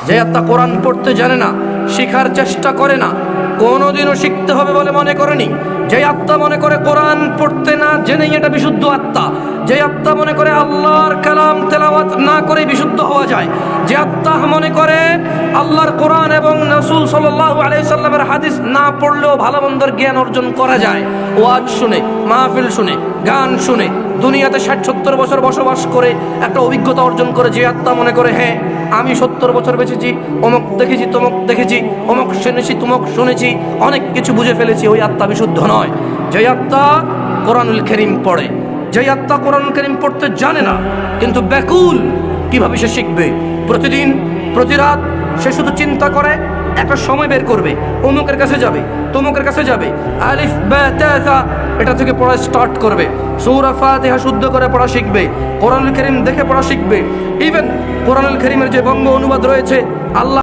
যে আত্মা কোরআন পড়তে জানে না, শিখার চেষ্টা করে না, কোনোদিনও শিখতে হবে বলে মনে করেনি, যে আত্মা মনে করে কোরআন পড়তে না জেনেই এটা বিশুদ্ধ আত্মা, যে আত্মা মনে করে আল্লাহর কালাম তেলাওয়াত না করে বিশুদ্ধ হওয়া যায়, যে আত্মা মনে করে আল্লাহর কোরআন এবং রাসূল সাল্লাল্লাহু আলাইহি সাল্লামের হাদিস না পড়লেও ভালো মন্দের জ্ঞান অর্জন করা যায়, ওয়াজ শুনে, মাহফিল শুনে, গান শুনে, দুনিয়াতে 60-70 বছর বসবাস করে একটা অভিজ্ঞতা অর্জন করে, যে আত্মা মনে করে হ্যাঁ আমি 70 বছর বেঁচেছি, অমুক দেখেছি, তমুক দেখেছি, অমুক শুনেছি, তমুক শুনেছি, অনেক কিছু বুঝে ফেলেছি, ওই আত্মা বিশুদ্ধ নয়। যে আত্মা কোরআনুল কারীম পড়ে, যে আত্মা কোরআনুল কারীম পড়তে জানে না কিন্তু ব্যাকুল কিভাবে সে শিখবে, প্রতিদিন প্রতি রাত সে শুধু চিন্তা করে একটা সময় বের করবে, অমুকের কাছে যাবে, তমুকের কাছে যাবে, আলিফ বা তা সা এটা থেকে পড়া স্টার্ট করবে, সূরা ফাতিহা শুদ্ধ করে পড়া শিখবে, কোরআনুল কারীম দেখে পড়া শিখবে। ইভেন কোরআনুল কারীমের যে বঙ্গ অনুবাদ রয়েছে, আল্লাহ